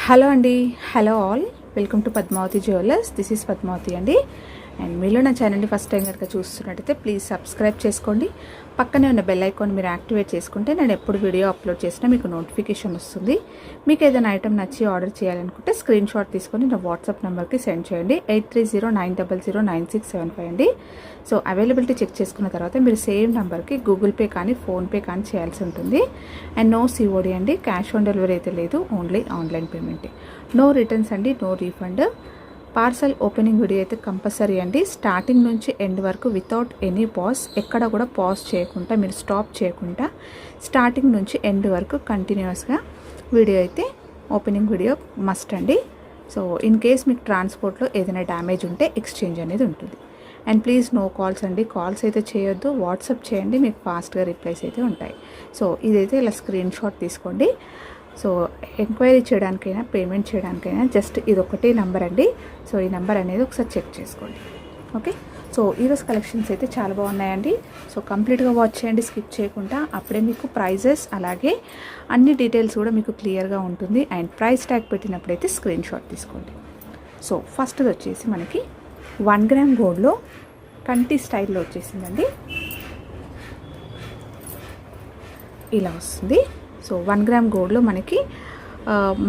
Hello అండి, hello all, welcome to Padmavathi jewellers. This is Padmavathi అండి. And మీలో నా ఛానల్ని ఫస్ట్ టైం కనుక చూస్తున్నట్టయితే ప్లీజ్ సబ్స్క్రైబ్ చేసుకోండి. పక్కనే ఉన్న బెల్ ఐకాన్ మీరు యాక్టివేట్ చేసుకుంటే నేను ఎప్పుడు వీడియో అప్లోడ్ చేసినా మీకు నోటిఫికేషన్ వస్తుంది. మీకు ఏదైనా ఐటమ్ నచ్చి ఆర్డర్ చేయాలనుకుంటే స్క్రీన్ షాట్ తీసుకొని నా వాట్సాప్ నెంబర్కి సెండ్ చేయండి. 8309009675 అండి. సో అవైలబిలిటీ చెక్ చేసుకున్న తర్వాత మీరు సేమ్ నెంబర్కి గూగుల్ పే కానీ ఫోన్పే కానీ చేయాల్సి ఉంటుంది. అండ్ నో సిఓడి అండి, క్యాష్ ఆన్ డెలివరీ అయితే లేదు, ఓన్లీ ఆన్లైన్ పేమెంటే. నో రిటర్న్స్ అండి, no refund. Parcel opening video అయితే కంపల్సరీ అండి. స్టార్టింగ్ నుంచి ఎండ్ వరకు వితౌట్ ఎనీ పాజ్, ఎక్కడ కూడా పాజ్ చేయకుండా, మీరు స్టాప్ చేయకుండా స్టార్టింగ్ నుంచి ఎండ్ వరకు కంటిన్యూస్గా వీడియో అయితే ఓపెనింగ్ వీడియో మస్ట్ అండి. సో ఇన్ కేస్ మీకు ట్రాన్స్పోర్ట్లో ఏదైనా డ్యామేజ్ ఉంటే ఎక్స్చేంజ్ అనేది ఉంటుంది. అండ్ ప్లీజ్ నో కాల్స్ అండి, కాల్స్ అయితే చేయొద్దు, వాట్సాప్ చేయండి, మీకు ఫాస్ట్గా రిప్లైస్ అయితే ఉంటాయి. సో ఇదైతే ఇలా స్క్రీన్ షాట్ తీసుకోండి. సో ఎంక్వైరీ చేయడానికైనా పేమెంట్ చేయడానికైనా జస్ట్ ఇది ఒకటే నెంబర్ అండి. సో ఈ నెంబర్ అనేది ఒకసారి చెక్ చేసుకోండి. ఓకే, సో ఈరోజు కలెక్షన్స్ అయితే చాలా బాగున్నాయండి. సో కంప్లీట్గా వాచ్ చేయండి, స్కిప్ చేయకుండా. అప్పుడే మీకు ప్రైజెస్ అలాగే అన్ని డీటెయిల్స్ కూడా మీకు క్లియర్గా ఉంటుంది. అండ్ ప్రైస్ ట్యాగ్ పెట్టినప్పుడైతే స్క్రీన్ షాట్ తీసుకోండి. సో ఫస్ట్ది వచ్చేసి మనకి 1 గ్రామ్ గోల్డ్లో కంటి స్టైల్లో వచ్చేసిందండి. ఇలా వస్తుంది. సో 1 గ్రామ్ గోల్డ్లో మనకి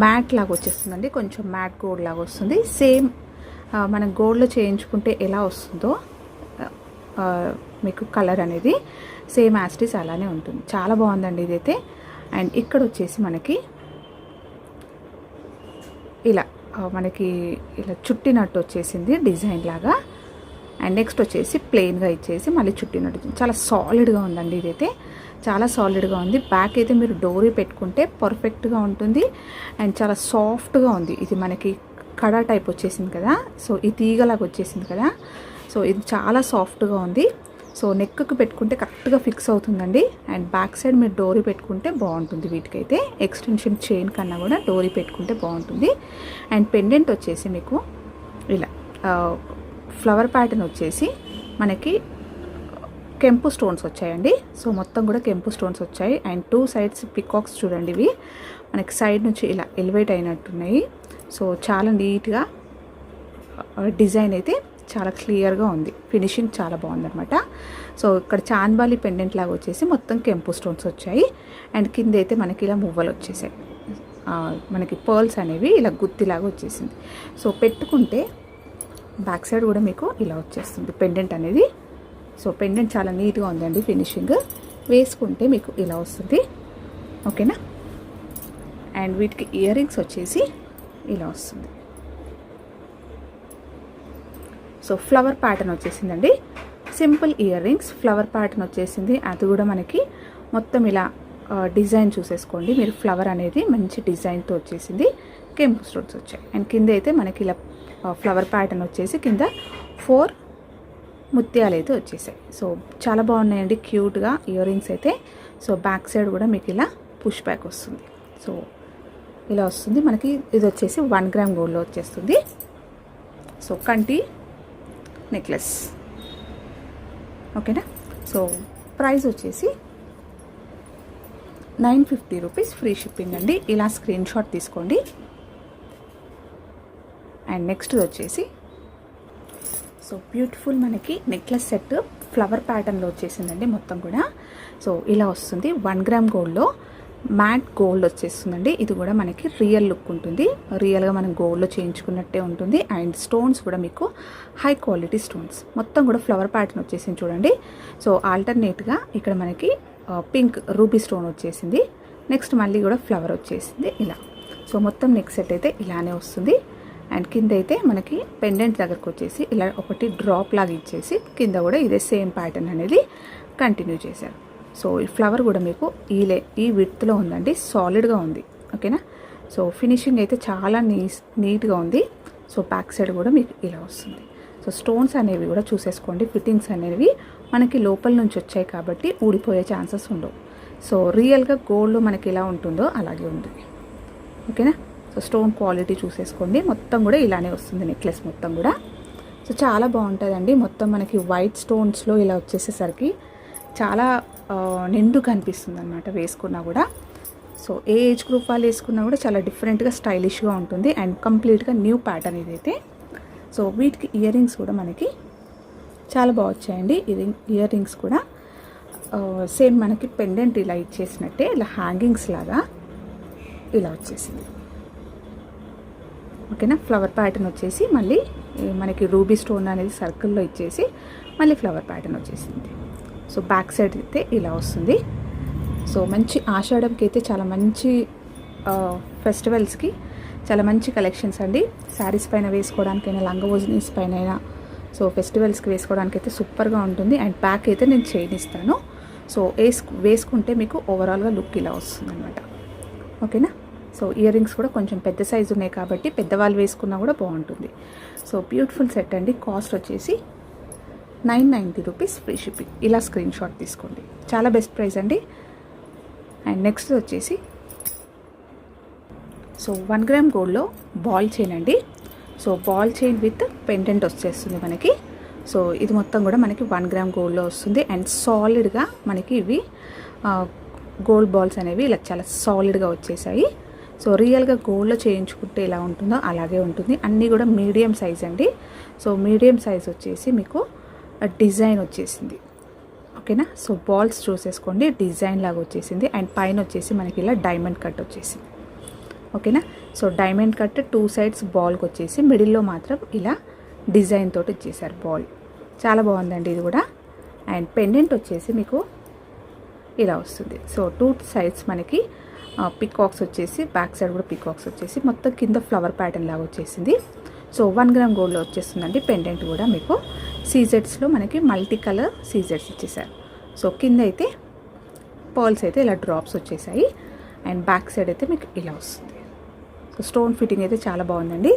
మ్యాట్ లాగా వచ్చేస్తుందండి, కొంచెం మ్యాట్ గోల్డ్ లాగా వస్తుంది. సేమ్ మనం గోల్డ్లో చేయించుకుంటే ఎలా వస్తుందో మీకు కలర్ అనేది సేమ్ యాస్టీస్ అలానే ఉంటుంది. చాలా బాగుందండి ఇదైతే. అండ్ ఇక్కడ వచ్చేసి మనకి ఇలా ఇలా చుట్టినట్టు వచ్చేసింది డిజైన్ లాగా. అండ్ నెక్స్ట్ వచ్చేసి ప్లెయిన్గా ఇచ్చేసి మళ్ళీ చుట్టినట్టు, చాలా సాలిడ్గా ఉందండి ఇదైతే, చాలా సాలిడ్గా ఉంది. బ్యాక్ అయితే మీరు డోరీ పెట్టుకుంటే పర్ఫెక్ట్గా ఉంటుంది. అండ్ చాలా సాఫ్ట్గా ఉంది. ఇది మనకి కడా టైప్ వచ్చేసింది కదా, సో ఈ తీగలాగా వచ్చేసింది కదా, సో ఇది చాలా సాఫ్ట్గా ఉంది. సో నెక్కి పెట్టుకుంటే కరెక్ట్గా ఫిక్స్ అవుతుందండి. అండ్ బ్యాక్ సైడ్ మీరు డోరీ పెట్టుకుంటే బాగుంటుంది. వీటికైతే ఎక్స్టెన్షన్ చైన్ కన్నా కూడా డోరీ పెట్టుకుంటే బాగుంటుంది. అండ్ పెండెంట్ వచ్చేసి మీకు ఇలా ఫ్లవర్ ప్యాటర్న్ వచ్చేసి మనకి కెంపు స్టోన్స్ వచ్చాయండి. సో మొత్తం కూడా కెంపు స్టోన్స్ వచ్చాయి. అండ్ 2 సైడ్స్ పికాక్స్ చూడండి, ఇవి మనకి సైడ్ నుంచి ఇలా ఎలివేట్ అయినట్టున్నాయి. సో చాలా నీట్గా డిజైన్ అయితే చాలా క్లియర్గా ఉంది, ఫినిషింగ్ చాలా బాగుందన్నమాట. సో ఇక్కడ చాన్బాలి పెండెంట్ లాగా వచ్చేసి మొత్తం కెంపు స్టోన్స్ వచ్చాయి. అండ్ కింద అయితే మనకి ఇలా మువ్వలు వచ్చేసాయి, మనకి పర్ల్స్ అనేవి ఇలా గుత్తిలాగా వచ్చేసింది. సో పెట్టుకుంటే బ్యాక్ సైడ్ కూడా మీకు ఇలా వచ్చేస్తుంది పెండెంట్ అనేది. సో పెండెంట్ చాలా నీట్గా ఉందండి, ఫినిషింగ్. వేసుకుంటే మీకు ఇలా వస్తుంది. ఓకేనా. అండ్ వీటికి ఇయర్ రింగ్స్ వచ్చేసి ఇలా వస్తుంది. సో ఫ్లవర్ ప్యాటర్న్ వచ్చేసిందండి, simple ear rings, flower pattern వచ్చేసింది. అది కూడా మనకి మొత్తం ఇలా డిజైన్ చూసేసుకోండి మీరు. ఫ్లవర్ అనేది మంచి డిజైన్తో వచ్చేసింది, కెంపు స్టోన్స్ వచ్చాయి. అండ్ కింద అయితే మనకి ఇలా ఫ్లవర్ ప్యాటర్న్ వచ్చేసి కింద 4 ముత్యాలు అయితే వచ్చేసాయి. సో చాలా బాగున్నాయండి, క్యూట్గా ఇయర్ రింగ్స్ అయితే. సో బ్యాక్ సైడ్ కూడా మీకు ఇలా పుష్ బ్యాక్ వస్తుంది. సో ఇలా వస్తుంది మనకి. ఇది వచ్చేసి 1 గ్రామ్ గోల్డ్లో వచ్చేస్తుంది. సో కంటి నెక్లెస్. ఓకేనా. సో ప్రైస్ వచ్చేసి 950 రూపీస్, ఫ్రీ షిప్పింగ్ అండి. ఇలా స్క్రీన్ షాట్ తీసుకోండి. అండ్ నెక్స్ట్ వచ్చేసి సో బ్యూటిఫుల్ మనకి నెక్లెస్ సెట్ ఫ్లవర్ ప్యాటర్న్లో వచ్చేసిందండి మొత్తం కూడా. సో ఇలా వస్తుంది. 1 గ్రామ్ గోల్డ్లో మ్యాట్ గోల్డ్ వచ్చేస్తుందండి. ఇది కూడా మనకి రియల్ లుక్ ఉంటుంది, రియల్గా మనం గోల్డ్లో చేయించుకున్నట్టే ఉంటుంది. అండ్ స్టోన్స్ కూడా మీకు హై క్వాలిటీ స్టోన్స్, మొత్తం కూడా ఫ్లవర్ ప్యాటర్న్ వచ్చేసింది చూడండి. సో ఆల్టర్నేట్గా ఇక్కడ మనకి పింక్ రూబీ స్టోన్ వచ్చేసింది. నెక్స్ట్ మళ్ళీ కూడా ఫ్లవర్ వచ్చేసింది ఇలా. సో మొత్తం నెక్ సెట్ అయితే ఇలానే వస్తుంది. అండ్ కింద అయితే మనకి పెండెంట్ దగ్గరకు వచ్చేసి ఇలా ఒకటి డ్రాప్ లాగా ఇచ్చేసి కింద కూడా ఇదే సేమ్ ప్యాటర్న్ అనేది కంటిన్యూ చేశారు. సో ఈ ఫ్లవర్ కూడా మీకు ఈ విడ్త్లో ఉందండి, సాలిడ్గా ఉంది. ఓకేనా. సో ఫినిషింగ్ అయితే చాలా నీట్గా ఉంది. సో బ్యాక్ సైడ్ కూడా మీకు ఇలా వస్తుంది. సో స్టోన్స్ అనేవి కూడా చూసేసుకోండి, ఫిట్టింగ్స్ అనేవి మనకి లోపల నుంచి వచ్చాయి కాబట్టి ఊడిపోయే ఛాన్సెస్ ఉండవు. సో రియల్గా గోల్డ్లో మనకి ఎలా ఉంటుందో అలాగే ఉంటుంది. ఓకేనా. సో స్టోన్ క్వాలిటీ చూసేసుకోండి, మొత్తం కూడా ఇలానే వస్తుంది నెక్లెస్ మొత్తం కూడా. సో చాలా బాగుంటుందండి. మొత్తం మనకి వైట్ స్టోన్స్లో ఇలా వచ్చేసేసరికి చాలా నిండు కనిపిస్తుంది అనమాట వేసుకున్నా కూడా. సో ఏ ఏజ్ గ్రూప్ వాళ్ళు వేసుకున్నా కూడా చాలా డిఫరెంట్గా స్టైలిష్గా ఉంటుంది అండ్ కంప్లీట్గా న్యూ ప్యాటర్న్ ఇదైతే. సో వీటికి ఇయర్ రింగ్స్ కూడా మనకి చాలా బాగా వచ్చాయండి. ఇయర్ రింగ్స్ కూడా సేమ్ మనకి పెండెంట్ ఇలా ఇచ్చేసినట్టే ఇలా హ్యాంగింగ్స్ లాగా ఇలా వచ్చేసింది. ఓకేనా, ఫ్లవర్ ప్యాటర్న్ వచ్చేసి మళ్ళీ మనకి రూబీ స్టోన్ అనేది సర్కిల్లో ఇచ్చేసి మళ్ళీ ఫ్లవర్ ప్యాటర్న్ వచ్చేసింది. సో బ్యాక్ సైడ్ అయితే ఇలా వస్తుంది. సో మంచి ఆషాఢంకి అయితే చాలా మంచి ఫెస్టివల్స్కి చాలా మంచి కలెక్షన్స్ అండి. శారీస్ పైన వేసుకోవడానికైనా లంగా పైన అయినా సో ఫెస్టివల్స్కి వేసుకోవడానికి అయితే సూపర్గా ఉంటుంది. అండ్ బ్యాక్ అయితే నేను చైన్ ఇస్తాను. సో వేసుకుంటే మీకు ఓవరాల్గా లుక్ ఇలా వస్తుంది అనమాట. ఓకేనా, సో ఇయర్ రింగ్స్ కూడా కొంచెం పెద్ద సైజు ఉన్నాయి కాబట్టి పెద్దవాళ్ళు వేసుకున్నా కూడా బాగుంటుంది. సో బ్యూటిఫుల్ సెట్ అండి. కాస్ట్ వచ్చేసి 990 రూపీస్, ఫ్రీ షిప్పింగ్. ఇలా స్క్రీన్ షాట్ తీసుకోండి, చాలా బెస్ట్ ప్రైస్ అండి. అండ్ నెక్స్ట్ వచ్చేసి సో 1 గ్రామ్ గోల్డ్లో బాల్ చైన్ అండి. So ball chain with pendant వచ్చేస్తుంది మనకి. సో ఇది మొత్తం కూడా మనకి 1 గ్రామ్ గోల్డ్లో వస్తుంది. అండ్ సాలిడ్గా మనకి ఇవి గోల్డ్ బాల్స్ అనేవి ఇలా చాలా సాలిడ్గా వచ్చేసాయి. సో రియల్గా గోల్డ్లో చేయించుకుంటే ఎలా ఉంటుందో అలాగే ఉంటుంది. అన్నీ కూడా మీడియం సైజ్ అండి. సో మీడియం సైజ్ వచ్చేసి మీకు డిజైన్ వచ్చేసింది. ఓకేనా, సో బాల్స్ చూసేసుకోండి, డిజైన్ లాగా వచ్చేసింది. అండ్ పైన వచ్చేసి మనకి ఇలా డైమండ్ కట్ వచ్చేసింది. ఓకేనా, సో డైమండ్ కట్ 2 సైడ్స్ బాల్కి వచ్చేసి మిడిల్లో మాత్రం ఇలా డిజైన్ తోటి ఇచ్చేసారు బాల్. చాలా బాగుందండి ఇది కూడా. అండ్ పెండెంట్ వచ్చేసి మీకు ఇలా వస్తుంది. సో 2 సైడ్స్ మనకి పికాక్స్ వచ్చేసి బ్యాక్ సైడ్ కూడా పికాక్స్ వచ్చేసి మొత్తం కింద ఫ్లవర్ ప్యాటర్న్ లాగా వచ్చేసింది. సో 1 గ్రామ్ గోల్డ్లో వచ్చేస్తుందండి. పెండెంట్ కూడా మీకు సీజెడ్స్లో మనకి మల్టీ కలర్ సీజెడ్స్ ఇచ్చేసారు. సో కింద అయితే పర్ల్స్ అయితే ఇలా డ్రాప్స్ వచ్చేసాయి. అండ్ బ్యాక్ సైడ్ అయితే మీకు ఇలా వస్తుంది. సో స్టోన్ ఫిట్టింగ్ అయితే చాలా బాగుందండి.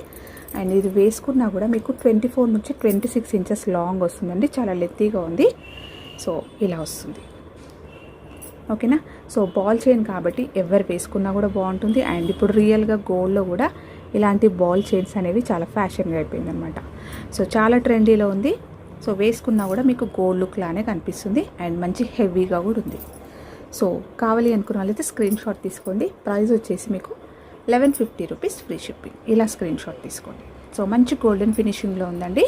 అండ్ ఇది వేసుకున్నా కూడా మీకు 24 నుంచి 26 ఇంచెస్ లాంగ్ వస్తుందండి. చాలా లెంతీగా ఉంది. సో ఇలా వస్తుంది. ఓకేనా, సో బాల్ చైన్ కాబట్టి ఎవరు వేసుకున్నా కూడా బాగుంటుంది. అండ్ ఇప్పుడు రియల్గా గోల్డ్లో కూడా ఇలాంటి బాల్ చైన్స్ అనేవి చాలా ఫ్యాషన్గా అయిపోయిందనమాట. సో చాలా ట్రెండీలో ఉంది. సో వేసుకున్నా కూడా మీకు గోల్డ్ లుక్ లానే కనిపిస్తుంది. అండ్ మంచి హెవీగా కూడా ఉంది. సో కావాలి అనుకున్న వాళ్ళైతే స్క్రీన్ షాట్ తీసుకోండి. ప్రైస్ వచ్చేసి మీకు 1150 రూపీస్, ఫ్రీ షిప్పింగ్. ఇలా స్క్రీన్ షాట్ తీసుకోండి. సో మంచి గోల్డెన్ ఫినిషింగ్లో ఉందండి.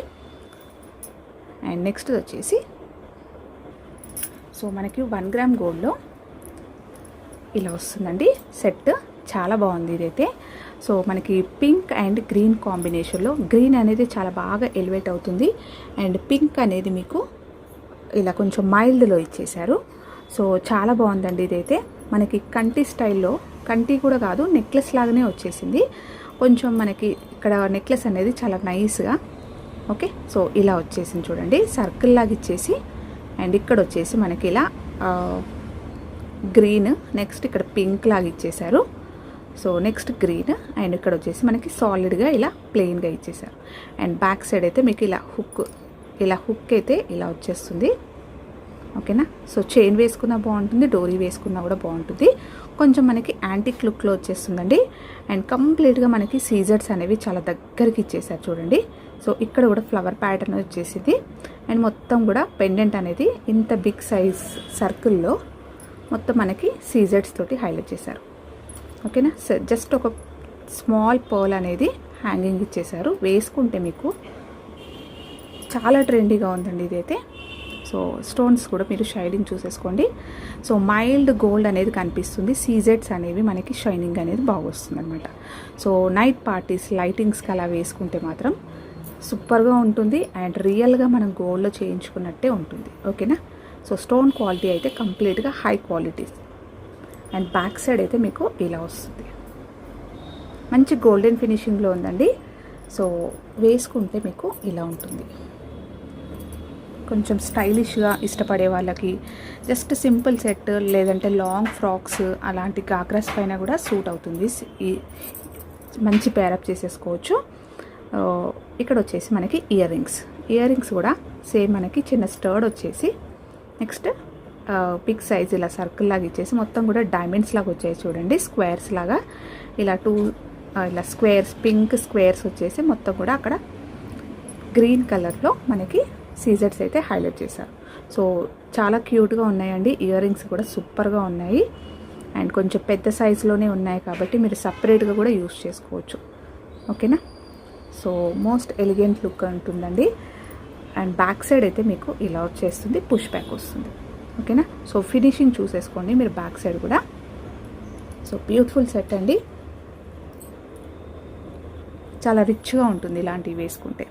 అండ్ నెక్స్ట్ వచ్చేసి సో మనకి 1 గ్రామ్ గోల్డ్లో ఇలా వస్తుందండి సెట్. చాలా బాగుంది ఇదైతే. సో మనకి పింక్ అండ్ గ్రీన్ కాంబినేషన్లో, గ్రీన్ అనేది చాలా బాగా ఎలివేట్ అవుతుంది. అండ్ పింక్ అనేది మీకు ఇలా కొంచెం మైల్డ్లో ఇచ్చేశారు. సో చాలా బాగుందండి ఇదైతే. మనకి కంటి స్టైల్లో, కంటి కూడా కాదు నెక్లెస్ లాగానే వచ్చేసింది. కొంచెం మనకి ఇక్కడ నెక్లెస్ అనేది చాలా నైస్గా. ఓకే, సో ఇలా వచ్చేసింది చూడండి, సర్కిల్ లాగా ఇచ్చేసి. అండ్ ఇక్కడ వచ్చేసి మనకి ఇలా గ్రీన్, నెక్స్ట్ ఇక్కడ పింక్ లాగా ఇచ్చేశారు. సో నెక్స్ట్ గ్రీన్, అండ్ ఇక్కడ వచ్చేసి మనకి సాలిడ్గా ఇలా ప్లెయిన్గా ఇచ్చేసారు. అండ్ బ్యాక్ సైడ్ అయితే మీకు ఇలా హుక్ అయితే ఇలా వచ్చేస్తుంది. ఓకేనా, సో చైన్ వేసుకున్నా బాగుంటుంది, డోరీ వేసుకున్నా కూడా బాగుంటుంది. కొంచెం మనకి యాంటిక్ లుక్లో వచ్చేస్తుందండి. అండ్ కంప్లీట్గా మనకి సీజర్స్ అనేవి చాలా దగ్గరికి ఇచ్చేసారు చూడండి. సో ఇక్కడ కూడా ఫ్లవర్ ప్యాటర్న్ వచ్చేసింది. అండ్ మొత్తం కూడా పెండెంట్ అనేది ఇంత బిగ్ సైజ్ సర్కిల్లో మొత్తం మనకి సీజర్స్ తోటి హైలైట్ చేశారు. ఓకేనా, జస్ట్ ఒక స్మాల్ పర్ల్ అనేది హ్యాంగింగ్ ఇచ్చేసారు. వేసుకుంటే మీకు చాలా ట్రెండీగా ఉందండి ఇదైతే. సో స్టోన్స్ కూడా మీరు షైనింగ్ చూసేసుకోండి. సో మైల్డ్ గోల్డ్ అనేది కనిపిస్తుంది. సీజెడ్స్ అనేవి మనకి షైనింగ్ అనేది బాగా వస్తుంది అనమాట. సో నైట్ పార్టీస్ లైటింగ్స్కి అలా వేసుకుంటే మాత్రం సూపర్గా ఉంటుంది. అండ్ రియల్గా మనం గోల్డ్లో చేయించుకున్నట్టే ఉంటుంది. ఓకేనా, సో స్టోన్ క్వాలిటీ అయితే కంప్లీట్గా high quality. And back side అయితే మీకు ఇలా వస్తుంది. మంచి గోల్డెన్ ఫినిషింగ్లో ఉందండి. సో వేసుకుంటే మీకు ఇలా ఉంటుంది. కొంచెం స్టైలిష్గా ఇష్టపడే వాళ్ళకి జస్ట్ సింపుల్ సెట్, లేదంటే లాంగ్ ఫ్రాక్స్ అలాంటి గాగ్రాస్ పైన కూడా సూట్ అవుతుంది. ఈ మంచి పేరప్ చేసేసుకోవచ్చు. ఇక్కడ వచ్చేసి మనకి ఇయర్ రింగ్స్ కూడా సేమ్ మనకి చిన్న స్టర్డ్ వచ్చేసి, నెక్స్ట్ బిగ్ సైజ్ ఇలా సర్కిల్ లాగా ఇచ్చేసి మొత్తం కూడా డైమండ్స్ లాగా వచ్చాయి చూడండి. స్క్వేర్స్ లాగా ఇలా ఇలా స్క్వేర్స్, పింక్ స్క్వేర్స్ వచ్చేసి మొత్తం కూడా అక్కడ గ్రీన్ కలర్లో మనకి సీజర్స్ అయితే హైలైట్ చేశారు. సో చాలా క్యూట్గా ఉన్నాయండి. ఇయర్ రింగ్స్ కూడా సూపర్గా ఉన్నాయి. అండ్ కొంచెం పెద్ద సైజులోనే ఉన్నాయి కాబట్టి మీరు సపరేట్గా కూడా యూస్ చేసుకోవచ్చు. ఓకేనా. సో మోస్ట్ ఎలిగెంట్ లుక్ ఉంటుందండి. అండ్ బ్యాక్ సైడ్ అయితే మీకు ఇలా వచ్చేస్తుంది, పుష్ బ్యాక్ వస్తుంది. ఓకేనా. సో ఫినిషింగ్ చూసేసుకోండి మీరు బ్యాక్ సైడ్ కూడా. సో బ్యూటిఫుల్ సెట్ అండి, చాలా రిచ్గా ఉంటుంది ఇలాంటివి వేసుకుంటే.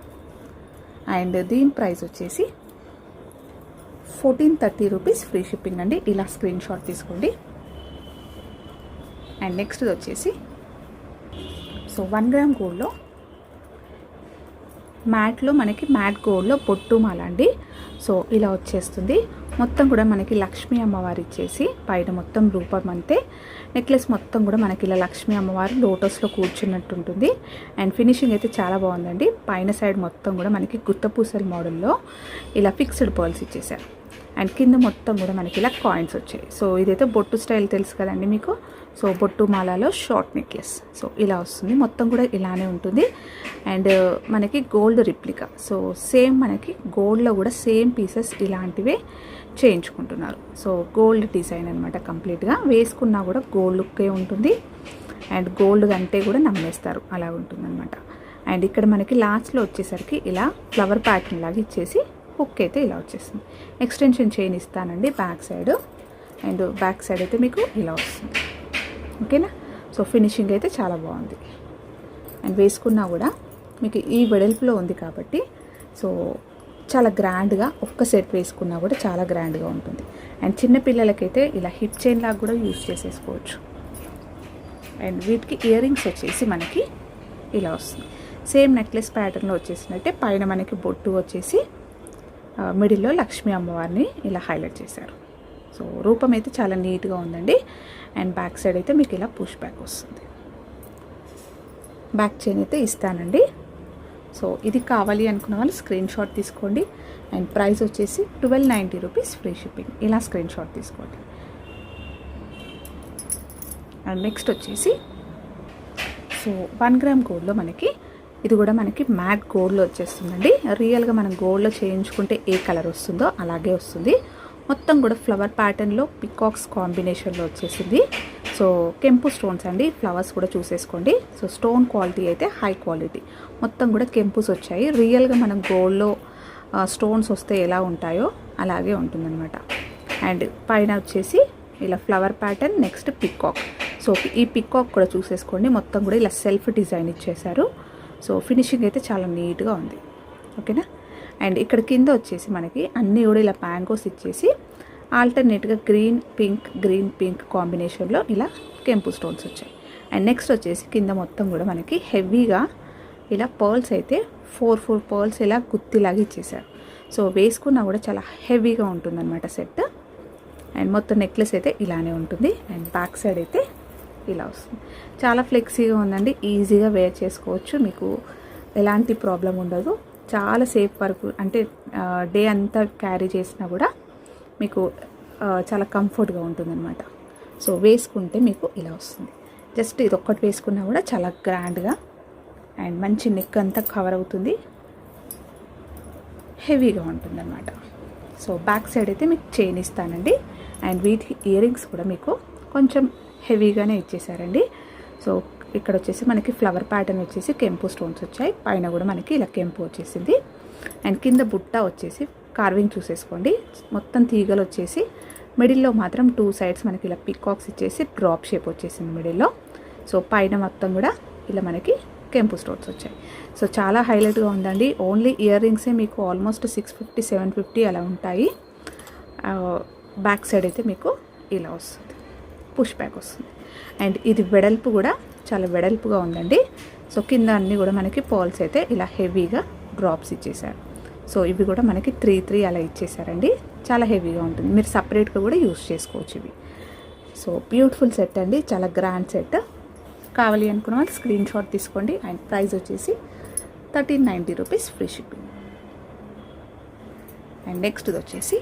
అండ్ దీని ప్రైస్ వచ్చేసి 1430 రూపీస్, ఫ్రీ షిప్పింగ్ అండి. ఇలా స్క్రీన్ షాట్ తీసుకోండి. అండ్ నెక్స్ట్ వచ్చేసి సో 1 గ్రామ్ గోల్డ్లో మ్యాట్లో మనకి మ్యాట్ గోల్డ్లో బొట్టు మాల అండి. సో ఇలా వచ్చేస్తుంది. మొత్తం కూడా మనకి లక్ష్మీ అమ్మవారు ఇచ్చేసి పైన మొత్తం రూపం అంతే. నెక్లెస్ మొత్తం కూడా మనకి ఇలా లక్ష్మీ అమ్మవారు లోటస్లో కూర్చున్నట్టు ఉంటుంది. అండ్ ఫినిషింగ్ అయితే చాలా బాగుందండి. పైన సైడ్ మొత్తం కూడా మనకి గుత్తపూసల మోడల్లో ఇలా ఫిక్స్డ్ పర్ల్స్ ఇచ్చేసారు. అండ్ కింద మొత్తం కూడా మనకి ఇలా కాయిన్స్ వచ్చాయి. సో ఇదైతే బొట్టు స్టైల్ తెలుసు కదండి మీకు. సో బొట్టు మాలలో షార్ట్ నెక్లెస్. సో ఇలా వస్తుంది, మొత్తం కూడా ఇలానే ఉంటుంది. అండ్ మనకి గోల్డ్ రిప్లికా. సో సేమ్ మనకి గోల్డ్లో కూడా సేమ్ పీసెస్ ఇలాంటివే చేయించుకుంటున్నారు. సో గోల్డ్ డిజైన్ అనమాట. కంప్లీట్గా వేసుకున్నా కూడా గోల్డ్ లుక్కే ఉంటుంది. అండ్ గోల్డ్ కంటే కూడా నమ్మేస్తారు, అలా ఉంటుందన్నమాట. అండ్ ఇక్కడ మనకి లాస్ట్లో వచ్చేసరికి ఇలా ఫ్లవర్ ప్యాటర్న్ లాగా ఇచ్చేసి హుక్ అయితే ఇలా వచ్చేస్తుంది. ఎక్స్టెన్షన్ చైన్ ఇస్తానండి back side. And back side అయితే మీకు ఇలా వస్తుంది. ఓకేనా. సో ఫినిషింగ్ అయితే చాలా బాగుంది. అండ్ వేసుకున్నా కూడా మీకు ఈ వెడల్పులో ఉంది కాబట్టి సో చాలా గ్రాండ్గా ఒక్క సెట్ వేసుకున్నా కూడా చాలా గ్రాండ్గా ఉంటుంది. అండ్ చిన్నపిల్లలకైతే ఇలా హిప్ చైన్ లాగా కూడా యూస్ చేసేసుకోవచ్చు. అండ్ వీటికి ఇయర్ రింగ్స్ వచ్చేసి మనకి ఇలా వస్తుంది. సేమ్ నెక్లెస్ ప్యాటర్న్లో వచ్చేసినట్టే పైన మనకి బొట్టు వచ్చేసి మిడిల్లో లక్ష్మీ అమ్మవారిని ఇలా హైలైట్ చేశారు. సో రూపం అయితే చాలా నీట్గా ఉందండి. అండ్ బ్యాక్ సైడ్ అయితే మీకు ఇలా పుష్ బ్యాక్ వస్తుంది. బ్యాక్ చైన్ అయితే ఇస్తానండి. సో ఇది కావాలి అనుకున్న వాళ్ళు స్క్రీన్ షాట్ తీసుకోండి. అండ్ ప్రైస్ వచ్చేసి 1290 రూపీస్, ఫ్రీ షిప్పింగ్. ఇలా స్క్రీన్ షాట్ తీసుకోండి. అండ్ నెక్స్ట్ వచ్చేసి సో 1 గ్రామ్ గోల్డ్లో మనకి ఇది కూడా మనకి మ్యాట్ గోల్డ్లో వచ్చేస్తుందండి. రియల్గా మనం గోల్డ్లో చేయించుకుంటే ఏ కలర్ వస్తుందో అలాగే వస్తుంది. మొత్తం కూడా ఫ్లవర్ ప్యాటర్న్లో పికాక్స్ కాంబినేషన్లో వచ్చేసింది. సో కెంపు స్టోన్స్ అండి. ఫ్లవర్స్ కూడా చూసేసుకోండి. సో స్టోన్ క్వాలిటీ అయితే హై క్వాలిటీ. మొత్తం కూడా కెంపుస్ వచ్చాయి. రియల్గా మనం గోల్డ్లో స్టోన్స్ వస్తే ఎలా ఉంటాయో అలాగే ఉంటుందన్నమాట. అండ్ పైన వచ్చేసి ఇలా flower pattern, next peacock. So ఈ పికాక్ కూడా చూసేసుకోండి. మొత్తం కూడా ఇలా సెల్ఫ్ డిజైన్ ఇచ్చేసారు. సో ఫినిషింగ్ అయితే చాలా నీట్గా ఉంది. ఓకేనా. అండ్ ఇక్కడ కింద వచ్చేసి మనకి అన్నీ కూడా ఇలా మ్యాంగోస్ ఇచ్చేసి ఆల్టర్నేట్గా గ్రీన్ పింక్ కాంబినేషన్లో ఇలా కెంపు స్టోన్స్ వచ్చాయి. అండ్ నెక్స్ట్ వచ్చేసి కింద మొత్తం కూడా మనకి హెవీగా ఇలా పర్ల్స్ అయితే 4 పర్ల్స్ ఇలా గుత్తిలాగా ఇచ్చేసారు. సో వేసుకున్నా కూడా చాలా హెవీగా ఉంటుందన్నమాట సెట్. అండ్ మొత్తం నెక్లెస్ అయితే ఇలానే ఉంటుంది. అండ్ బ్యాక్ సైడ్ అయితే ఇలా వస్తుంది. చాలా ఫ్లెక్సీగా ఉందండి. ఈజీగా వేర్ చేసుకోవచ్చు, మీకు ఎలాంటి ప్రాబ్లం ఉండదు. చాలా సేఫ్ వరకు అంటే డే అంతా క్యారీ చేసినా కూడా మీకు చాలా కంఫర్ట్గా ఉంటుందన్నమాట. సో వేసుకుంటే మీకు ఇలా వస్తుంది. జస్ట్ ఇది ఒక్కటి వేసుకున్నా కూడా చాలా గ్రాండ్గా అండ్ మంచి నెక్ అంతా కవర్ అవుతుంది, హెవీగా ఉంటుందన్నమాట. సో బ్యాక్ సైడ్ అయితే మీకు చైన్ ఇస్తానండి. అండ్ వీటికి ఇయర్ రింగ్స్ కూడా మీకు కొంచెం హెవీగానే ఇచ్చేసారండి. సో ఇక్కడ వచ్చేసి మనకి ఫ్లవర్ ప్యాటర్న్ వచ్చేసి కెంపు స్టోన్స్ వచ్చాయి. పైన కూడా మనకి ఇలా కెంపు వచ్చేసింది. అండ్ కింద బుట్ట వచ్చేసి కార్వింగ్ చూసేసుకోండి. మొత్తం తీగలు వచ్చేసి మిడిల్లో మాత్రం 2 సైడ్స్ మనకి ఇలా పికాక్స్ ఇచ్చేసి డ్రాప్ షేప్ వచ్చేసింది మిడిల్లో. సో పైన మొత్తం కూడా ఇలా మనకి కెంపు స్టోన్స్ వచ్చాయి. సో చాలా హైలైట్గా ఉందండి. ఓన్లీ ఇయర్ రింగ్సే మీకు ఆల్మోస్ట్ 650 750 అలా ఉంటాయి. బ్యాక్ సైడ్ అయితే మీకు ఇలా వస్తుంది, పుష్ బ్యాక్ వస్తుంది. అండ్ ఇది వెడల్పు కూడా చాలా వెడల్పుగా ఉందండి. సో కింద అన్నీ కూడా మనకి పర్ల్స్ అయితే ఇలా హెవీగా డ్రాప్స్ ఇచ్చేసారు. సో ఇవి కూడా మనకి 3 అలా ఇచ్చేసారండి. చాలా హెవీగా ఉంటుంది, మీరు సపరేట్గా కూడా యూస్ చేసుకోవచ్చు ఇవి. సో బ్యూటిఫుల్ సెట్ అండి, చాలా గ్రాండ్ సెట్. కావాలి అనుకున్న వాళ్ళు స్క్రీన్ షాట్ తీసుకోండి. అండ్ ప్రైస్ వచ్చేసి 1390 rupees, free shipping. And next వచ్చేసి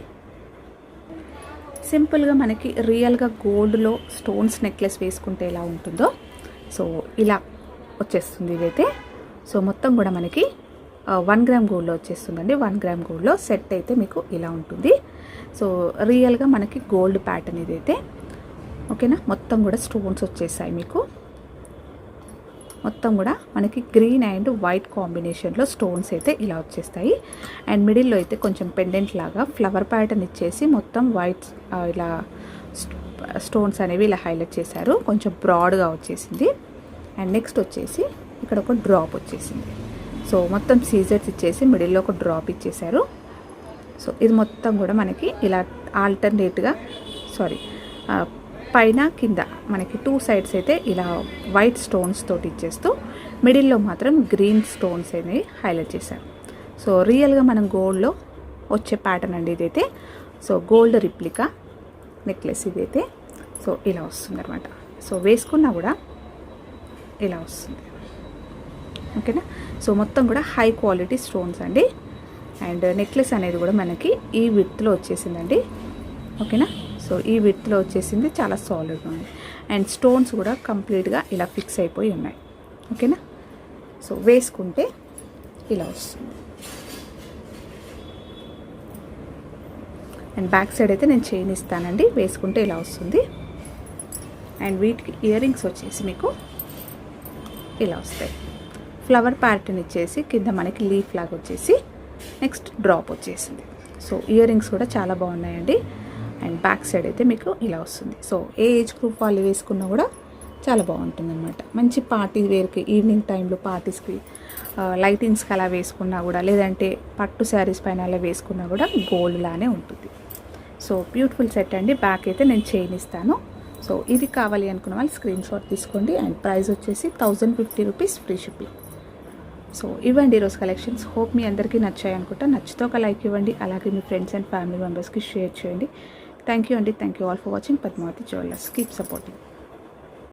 సింపుల్గా మనకి రియల్గా గోల్డ్లో స్టోన్స్ నెక్లెస్ వేసుకుంటే ఎలా ఉంటుందో సో ఇలా వచ్చేస్తుంది ఇదైతే. సో మొత్తం కూడా మనకి 1 గ్రామ్ గోల్డ్లో వచ్చేస్తుందండి. 1 గ్రామ్ గోల్డ్లో సెట్ అయితే మీకు ఇలా ఉంటుంది. సో రియల్గా మనకి గోల్డ్ ప్యాటర్న్ ఇదైతే ఓకేనా. మొత్తం కూడా స్టోన్స్ వచ్చేసాయి మీకు. మొత్తం కూడా మనకి గ్రీన్ అండ్ వైట్ కాంబినేషన్లో స్టోన్స్ అయితే ఇలా వచ్చేస్తాయి. అండ్ మిడిల్లో అయితే కొంచెం పెండెంట్ లాగా ఫ్లవర్ ప్యాటర్న్ ఇచ్చేసి మొత్తం వైట్ ఇలా స్టోన్స్ అనేవి ఇలా హైలైట్ చేశారు. కొంచెం బ్రాడ్గా వచ్చేసింది. అండ్ నెక్స్ట్ వచ్చేసి ఇక్కడ ఒక డ్రాప్ వచ్చేసింది. సో మొత్తం సీజర్స్ ఇచ్చేసి మిడిల్లో ఒక డ్రాప్ ఇచ్చేసారు. సో ఇది మొత్తం కూడా మనకి ఇలా ఆల్టర్నేట్గా పైన కింద మనకి 2 సైడ్స్ అయితే ఇలా వైట్ స్టోన్స్ తోటి ఇచ్చేస్తూ మిడిల్లో మాత్రం గ్రీన్ స్టోన్స్ అనేవి హైలైట్ చేశారు. సో రియల్గా మనం గోల్డ్లో వచ్చే ప్యాటర్న్ అండి ఇదైతే. సో గోల్డ్ రిప్లికా నెక్లెస్ ఇదైతే. సో ఇలా వస్తుంది అనమాట. సో వేసుకున్నా కూడా ఇలా వస్తుంది. ఓకేనా. సో మొత్తం కూడా హై క్వాలిటీ స్టోన్స్ అండి. అండ్ నెక్లెస్ అనేది కూడా మనకి ఈ విడ్త్లో వచ్చేసిందండి. ఓకేనా. సో ఈ విడ్త్లో వచ్చేసింది, చాలా సాలిడ్గా ఉంది. అండ్ స్టోన్స్ కూడా కంప్లీట్గా ఇలా ఫిక్స్ అయిపోయి ఉన్నాయి. ఓకేనా. సో వేసుకుంటే ఇలా వస్తుంది. అండ్ బ్యాక్ సైడ్ అయితే నేను చైన్ ఇస్తానండి. వేసుకుంటే ఇలా వస్తుంది. అండ్ వీటికి ఇయర్ రింగ్స్ వచ్చేసి మీకు ఇలా వస్తాయి. ఫ్లవర్ ప్యాటర్న్ ఇచ్చేసి కింద మనకి లీఫ్ లాగా వచ్చేసి నెక్స్ట్ డ్రాప్ వచ్చేసింది. సో ఇయర్ రింగ్స్ కూడా చాలా బాగున్నాయండి. అండ్ బ్యాక్ సైడ్ అయితే మీకు ఇలా వస్తుంది. సో ఏ ఏజ్ గ్రూప్ వాళ్ళు వేసుకున్నా కూడా చాలా బాగుంటుంది అనమాట. మంచి పార్టీ వేర్కి, ఈవినింగ్ టైంలో పార్టీస్కి, లైటింగ్స్కి అలా వేసుకున్నా కూడా, లేదంటే పట్టు శారీస్ పైన అలా వేసుకున్నా కూడా గోల్డ్ లానే ఉంటుంది. సో బ్యూటిఫుల్ సెట్ అండి. బ్యాక్ అయితే నేను చైన్ ఇస్తాను. సో ఇది కావాలి అనుకున్న వాళ్ళు స్క్రీన్ షాట్ తీసుకోండి. అండ్ ప్రైస్ వచ్చేసి 1050 రూపీస్ ఫ్రీ షిప్పింగ్. సో ఇవ్వండి ఈరోజు కలెక్షన్స్. హోప్ మీ అందరికీ నచ్చాయి అనుకుంటా. నచ్చితే ఒక లైక్ ఇవ్వండి. అలాగే మీ ఫ్రెండ్స్ అండ్ ఫ్యామిలీ మెంబర్స్కి షేర్ చేయండి. థ్యాంక్ యూ అండి. Thank you all for watching Padmavathi jewellers. Keep supporting.